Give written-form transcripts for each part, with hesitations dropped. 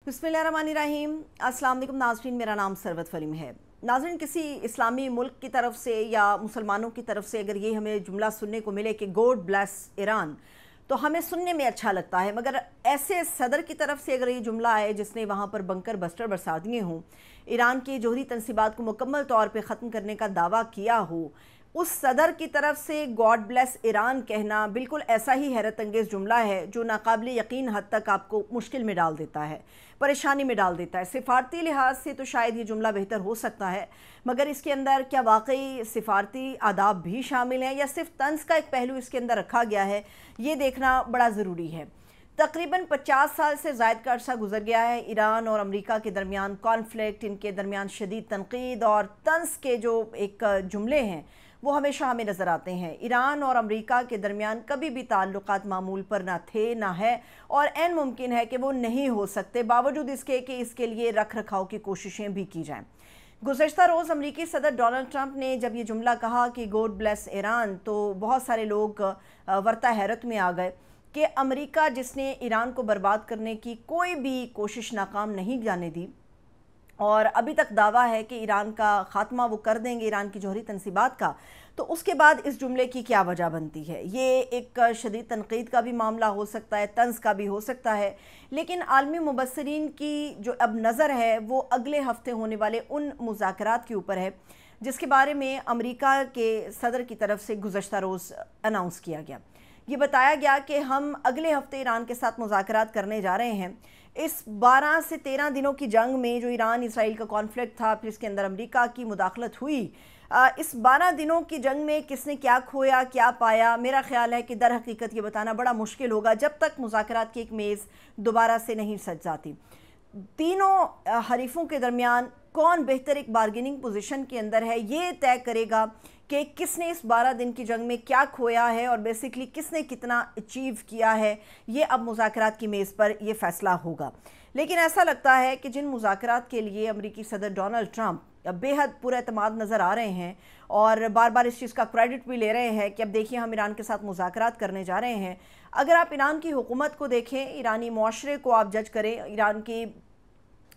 बिस्मिल्लाहिर्रहमानिर्रहीम। अस्सलाम वालेकुम नाज़रीन, मेरा नाम सरवत फरीम है। नाज़रीन, किसी इस्लामी मुल्क की तरफ से या मुसलमानों की तरफ से अगर ये हमें जुमला सुनने को मिले कि गॉड ब्लेस ईरान, तो हमें सुनने में अच्छा लगता है। मगर ऐसे सदर की तरफ से अगर ये जुमला आए जिसने वहाँ पर बंकर बस्टर बरसा दिए हों, ईरान की जौहरी तनसीबात को मुकम्मल तौर पर ख़त्म करने का दावा किया हो, उस सदर की तरफ से गॉड ब्लेस ईरान कहना बिल्कुल ऐसा ही हैरत अंगेज़ जुमला है जो नाकाबिल यकीन हद तक आपको मुश्किल में डाल देता है, परेशानी में डाल देता है। सिफारती लिहाज से तो शायद ये जुमला बेहतर हो सकता है, मगर इसके अंदर क्या वाकई सिफारती आदाब भी शामिल हैं या सिर्फ तंज का एक पहलू इसके अंदर रखा गया है, ये देखना बड़ा ज़रूरी है। तकरीबन 50 साल से ज़ायद का अरसा गुजर गया है। ईरान और अमेरिका के दरमियान कॉन्फ्लिक्ट, इनके दरमियान शदीद तनकीद और तंज के जो एक जुमले हैं वो हमेशा हमें नज़र आते हैं। ईरान और अमेरिका के दरमियान कभी भी ताल्लुकात मामूल पर ना थे ना है और ऐन मुमकिन है कि वो नहीं हो सकते, बावजूद इसके कि इसके लिए रख रखाव की कोशिशें भी की जाएं। गुज़श्ता रोज़ अमरीकी सदर डोनाल्ड ट्रंप ने जब ये जुमला कहा कि गॉड ब्लेस ईरान, तो बहुत सारे लोग वर्ता हैरत में आ गए कि अमेरिका जिसने ईरान को बर्बाद करने की कोई भी कोशिश नाकाम नहीं जाने दी और अभी तक दावा है कि ईरान का ख़ात्मा वो कर देंगे, ईरान की जौहरी तनसीबात का, तो उसके बाद इस जुमले की क्या वजह बनती है? ये एक शदीद तनकीद का भी मामला हो सकता है, तंज का भी हो सकता है, लेकिन आलमी मुबस्सिरीन की जो अब नज़र है वो अगले हफ्ते होने वाले उन मुज़ाकरात के ऊपर है जिसके बारे में अमेरिका के सदर की तरफ से गुज़श्ता रोज़ अनाउंस किया गया। ये बताया गया कि हम अगले हफ्ते ईरान के साथ मुज़ाकरात करने जा रहे हैं। इस 12 से 13 दिनों की जंग में जो ईरान इसराइल का कॉन्फ्लिक्ट था, फिर इसके अंदर अमेरिका की मुदाखलत हुई, इस 12 दिनों की जंग में किसने क्या खोया क्या पाया, मेरा ख्याल है कि दर हकीकत ये बताना बड़ा मुश्किल होगा जब तक मुज़ाकरात की एक मेज़ दोबारा से नहीं सज जाती। तीनों हरीफों के दरमियान कौन बेहतर एक बार्गेनिंग पोजीशन के अंदर है, ये तय करेगा कि किसने इस 12 दिन की जंग में क्या खोया है और बेसिकली किसने कितना अचीव किया है। ये अब मुज़ाकरात की मेज़ पर यह फ़ैसला होगा। लेकिन ऐसा लगता है कि जिन मुज़ाकरात के लिए अमेरिकी सदर डोनाल्ड ट्रंप बेहद पुरएतमाद नज़र आ रहे हैं और बार बार इस चीज़ का क्रेडिट भी ले रहे हैं कि अब देखिए हम ईरान के साथ मुज़ाकरात करने जा रहे हैं। अगर आप ईरान की हुकूमत को देखें, ईरानी मुआशरे को आप जज करें, ईरान की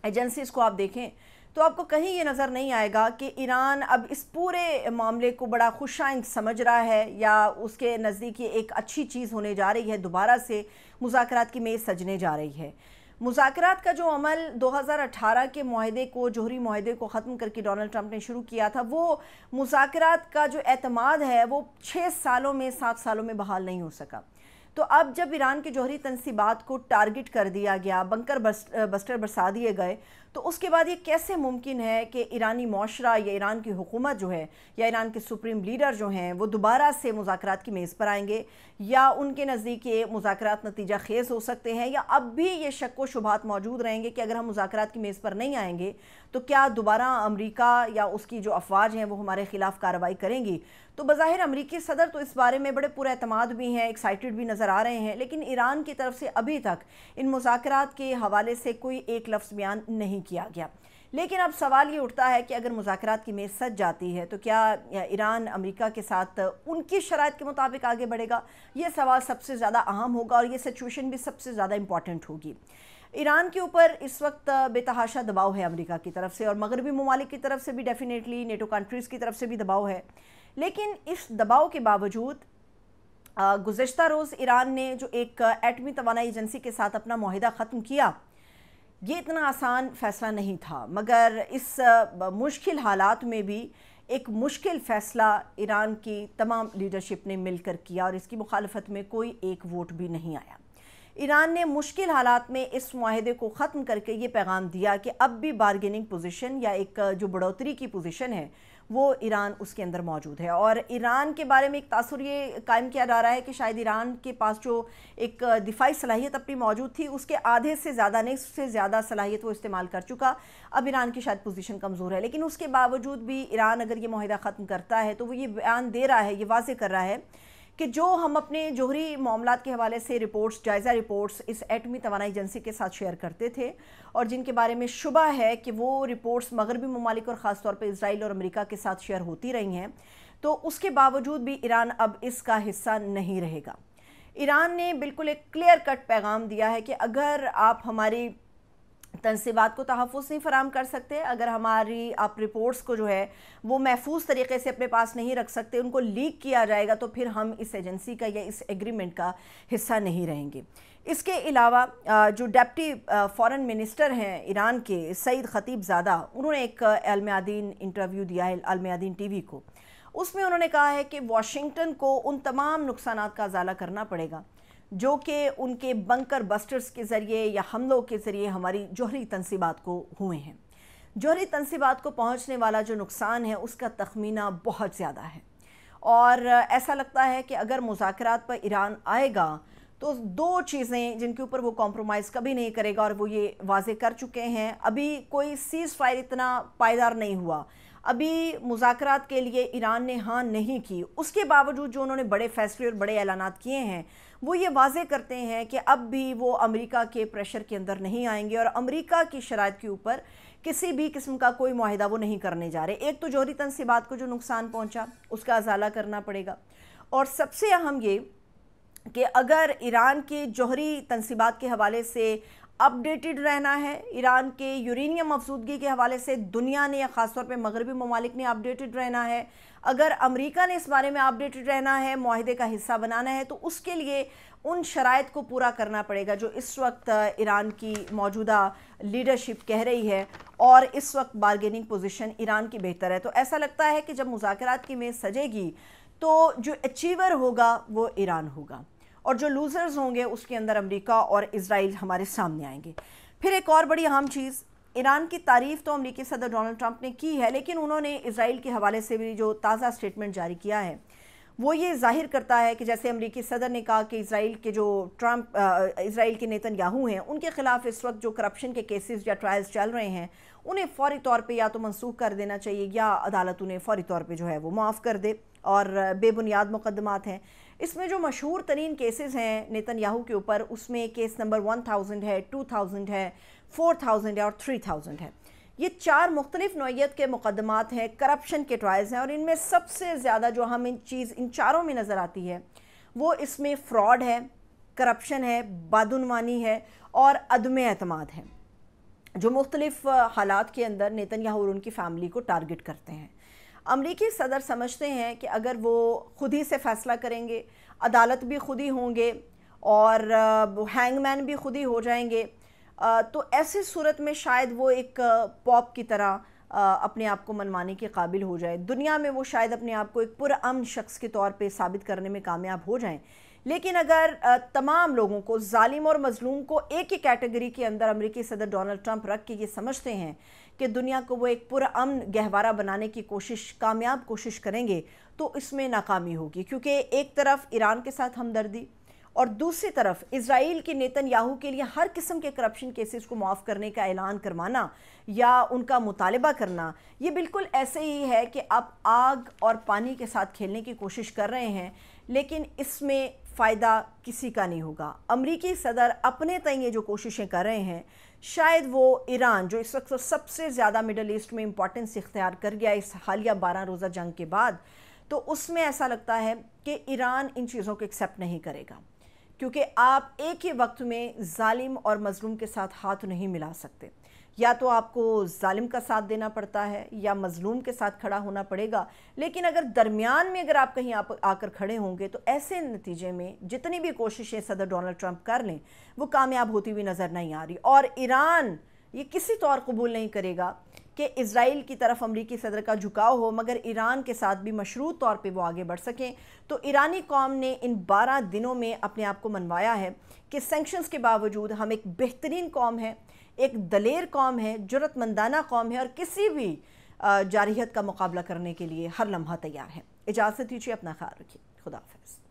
एजेंसीज़ को आप देखें, तो आपको कहीं ये नज़र नहीं आएगा कि ईरान अब इस पूरे मामले को बड़ा खुशाइंद समझ रहा है या उसके नज़दीक ये एक अच्छी चीज़ होने जा रही है, दोबारा से मुज़ाकरात की मेज़ सजने जा रही है। मुज़ाकरात का जो अमल 2018 के मुआहदे को, जौहरी मुआहदे को ख़त्म करके डोनाल्ड ट्रंप ने शुरू किया था, वो मुज़ाकरात का जो एतमाद है वो 6 सालों में 7 सालों में बहाल नहीं हो सका। तो अब जब ईरान की जौहरी तनसीबात को टारगेट कर दिया गया, बंकर बस्टर बरसा दिए गए, तो उसके बाद ये कैसे मुमकिन है कि ईरानी मुआशरा या ईरान की हुकूमत जो है या ईरान के सुप्रीम लीडर जो हैं वो दोबारा से मुज़ाकरात की मेज़ पर आएंगे, या उनके नज़दीक ये मुज़ाकरात नतीजा खेज़ हो सकते हैं, या अब भी ये शक व शुबहात मौजूद रहेंगे कि अगर हम मुज़ाकरात की मेज़ पर नहीं आएंगे तो क्या दोबारा अमरीका या उसकी जो अफवाज हैं वो हमारे ख़िलाफ़ कार्रवाई करेंगी। तो बज़ाहिर अमरीकी सदर तो इस बारे में बड़े पुरएतमाद भी हैं, एक्साइटेड भी नज़र आ रहे हैं, लेकिन ईरान की तरफ से अभी तक इन मुज़ाकरात के हवाले से कोई एक लफ्ज़ बयान नहीं किया गया। लेकिन अब सवाल ये उठता है कि अगर मुज़ाकरात की मेज़ सज जाती है तो क्या ईरान अमेरिका के साथ उनकी शराइत के मुताबिक आगे बढ़ेगा? ये सवाल सबसे ज़्यादा अहम होगा और ये सिचुएशन भी सबसे ज़्यादा इम्पॉर्टेंट होगी। ईरान के ऊपर इस वक्त बेतहाशा दबाव है अमेरिका की तरफ से और मगरबी ममालिक की तरफ से भी, डेफिनेटली नेटो कंट्रीज़ की तरफ से भी दबाव है। लेकिन इस दबाव के बावजूद गुज़श्ता रोज़ ईरान ने जो एक एटमी तवानाई एजेंसी के साथ अपना मुआहिदा ख़त्म किया, ये इतना आसान फ़ैसला नहीं था, मगर इस मुश्किल हालात में भी एक मुश्किल फ़ैसला ईरान की तमाम लीडरशिप ने मिलकर किया और इसकी मुखालफत में कोई एक वोट भी नहीं आया। ईरान ने मुश्किल हालात में इस मुआहदे को ख़त्म करके ये पैगाम दिया कि अब भी बार्गेनिंग पोजीशन या एक जो बढ़ोतरी की पोजीशन है वो ईरान उसके अंदर मौजूद है। और ईरान के बारे में एक तासुर ये कायम किया जा रहा है कि शायद ईरान के पास जो एक दिफाई सलाहियत अपनी मौजूद थी उसके आधे से ज़्यादा नहीं, उससे ज़्यादा सलाहियत वो इस्तेमाल कर चुका। अब ईरान की शायद पोजीशन कमज़ोर है, लेकिन उसके बावजूद भी ईरान अगर ये मुआहदा ख़त्म करता है तो वो ये बयान दे रहा है, ये वाज़ेह कर रहा है कि जो हम अपने जौहरी मामलात के हवाले से रिपोर्ट्स, जायज़ा रिपोर्ट्स इस एटमी तवानाई एजेंसी के साथ शेयर करते थे और जिनके बारे में शुबा है कि वो रिपोर्ट्स मगरबी ममालिक और ख़ास तौर पे इजराइल और अमेरिका के साथ शेयर होती रही हैं, तो उसके बावजूद भी ईरान अब इसका हिस्सा नहीं रहेगा। ईरान ने बिल्कुल एक क्लियर कट पैगाम दिया है कि अगर आप हमारी तनसीबात को तहफ़्फ़ुज़ नहीं फ़राहम कर सकते, अगर हमारी आप रिपोर्ट्स को जो है वो महफूज तरीके से अपने पास नहीं रख सकते, उनको लीक किया जाएगा तो फिर हम इस एजेंसी का या इस एग्रीमेंट का हिस्सा नहीं रहेंगे। इसके अलावा जो डिप्टी फॉरेन मिनिस्टर हैं ईरान के, सईद खतीबज़ादा, उन्होंने एक अल-मयादीन इंटरव्यू दिया है अल-मयादीन टीवी को। उसमें उन्होंने कहा है कि वाशिंगटन को उन तमाम नुकसानात का अज़ाला करना पड़ेगा जो कि उनके बंकर बस्टर्स के ज़रिए या हमलों के ज़रिए हमारी जौहरी तनसीबात को हुए हैं। जौहरी तनसीबात को पहुंचने वाला जो नुकसान है उसका तखमीना बहुत ज़्यादा है, और ऐसा लगता है कि अगर मुज़ाकरात पर ईरान आएगा तो दो चीज़ें जिनके ऊपर वो कॉम्प्रोमाइज़ कभी नहीं करेगा, और वो ये वाज़े कर चुके हैं। अभी कोई सीज़ फायर इतना पायदार नहीं हुआ, अभी मुज़ाकरात के लिए ईरान ने हाँ नहीं की, उसके बावजूद जो उन्होंने बड़े फ़ैसले और बड़े ऐलानात किए हैं वो ये वाज़े करते हैं कि अब भी वो अमेरिका के प्रेशर के अंदर नहीं आएंगे और अमेरिका की शराइत के ऊपर किसी भी किस्म का कोई मुआहिदा वो नहीं करने जा रहे। एक तो जौहरी तनसीबात को जो नुकसान पहुंचा उसका अज़ाला करना पड़ेगा, और सबसे अहम ये कि अगर ईरान के जौहरी तनसीबात के हवाले से अपडेटेड रहना है, ईरान के यूरेनियम अफजूदगी के हवाले से दुनिया ने या ख़ासतौर पे मगरबी ममालिक ने अपडेटेड रहना है, अगर अमेरिका ने इस बारे में अपडेटेड रहना है, मुआहिदे का हिस्सा बनाना है, तो उसके लिए उन शराइत को पूरा करना पड़ेगा जो इस वक्त ईरान की मौजूदा लीडरशिप कह रही है, और इस वक्त बारगेनिंग पोजीशन ईरान की बेहतर है। तो ऐसा लगता है कि जब मुज़ाकरात की मेज़ सजेगी तो जो अचीवर होगा वो ईरान होगा, और जो लूज़र्स होंगे उसके अंदर अमेरिका और इज़राइल हमारे सामने आएंगे। फिर एक और बड़ी अहम चीज़, ईरान की तारीफ़ तो अमेरिकी सदर डोनाल्ड ट्रंप ने की है, लेकिन उन्होंने इज़राइल के हवाले से भी जो ताज़ा स्टेटमेंट जारी किया है वो ये ज़ाहिर करता है कि जैसे अमेरिकी सदर ने कहा कि इज़राइल के जो इज़राइल के नेतन्याहू हैं उनके ख़िलाफ़ इस वक्त जो करप्शन के केसेस या ट्रायल्स चल रहे हैं उन्हें फ़ौरी तौर पे या तो मनसूख कर देना चाहिए या अदालत उन्हें फ़ौरी तौर पे जो है वो माफ़ कर दे, और बेबुनियाद मुकदमात हैं। इसमें जो मशहूर तरीन केसेस हैं नेतन्याहू के ऊपर, उसमें केस नंबर 1000 है, 2000 है, 4000 है और 3000 है। ये 4 मुख्तलिफ नौइयत के मुकदमात हैं, करप्शन के ट्रायल्स हैं, और इनमें सबसे ज़्यादा जो हमें चीज़ इन चारों में नज़र आती है वो इसमें फ़्रॉड है, करप्शन है, बादुनवानी है और अदम एतमाद है, जो मुख्तलिफ हालात के अंदर नेतन्याहू और उनकी फ़ैमिली को टारगेट करते हैं। अमरीकी सदर समझते हैं कि अगर वो खुद ही से फ़ैसला करेंगे, अदालत भी खुद ही होंगे और हैंगमैन भी खुद ही हो जाएंगे, तो ऐसी सूरत में शायद वो एक पॉप की तरह अपने आप को मनवाने के काबिल हो जाए। दुनिया में वो शायद अपने आप को एक पुरअमन शख्स के तौर पे साबित करने में कामयाब हो जाएं। लेकिन अगर तमाम लोगों को, जालिम और मजलूम को एक ही कैटेगरी के अंदर अमेरिकी सदर डोनाल्ड ट्रंप रख के ये समझते हैं कि दुनिया को वो एक पुरअमन गहवारा बनाने की कोशिश, कामयाब कोशिश करेंगे, तो इसमें नाकामी होगी, क्योंकि एक तरफ ईरान के साथ हमदर्दी और दूसरी तरफ इज़राइल के नेतन्याहू के लिए हर किस्म के करप्शन केसेस को माफ़ करने का ऐलान करवाना या उनका मुतालबा करना, ये बिल्कुल ऐसे ही है कि आप आग और पानी के साथ खेलने की कोशिश कर रहे हैं, लेकिन इसमें फ़ायदा किसी का नहीं होगा। अमरीकी सदर अपने तय ये जो कोशिशें कर रहे हैं, शायद वो ईरान जो इस वक्त सबसे ज़्यादा मिडल ईस्ट में इम्पॉर्टेंस इख्तियार कर गया इस हालिया 12 रोज़ा जंग के बाद, तो उसमें ऐसा लगता है कि ईरान इन चीज़ों को एक्सेप्ट नहीं करेगा, क्योंकि आप एक ही वक्त में जालिम और मजलूम के साथ हाथ नहीं मिला सकते। या तो आपको जालिम का साथ देना पड़ता है या मजलूम के साथ खड़ा होना पड़ेगा, लेकिन अगर दरमियान में अगर आप कहीं आकर खड़े होंगे तो ऐसे नतीजे में जितनी भी कोशिशें सदर डोनाल्ड ट्रंप कर लें वो कामयाब होती हुई नज़र नहीं आ रही। और ईरान ये किसी तौर कबूल नहीं करेगा कि इज़राइल की तरफ अमरीकी सदर का झुकाव हो, मगर ईरान के साथ भी मशरूत तौर पे वो आगे बढ़ सकें। तो ईरानी कौम ने इन 12 दिनों में अपने आप को मनवाया है कि सैंक्शंस के बावजूद हम एक बेहतरीन कौम है, एक दलेर कौम है, जुर्रतमंदाना कौम है, और किसी भी जारहियत का मुकाबला करने के लिए हर लम्हा तैयार है। इजाज़त दीजिए, अपना ख्याल रखिए, खुदा हाफ़िज़।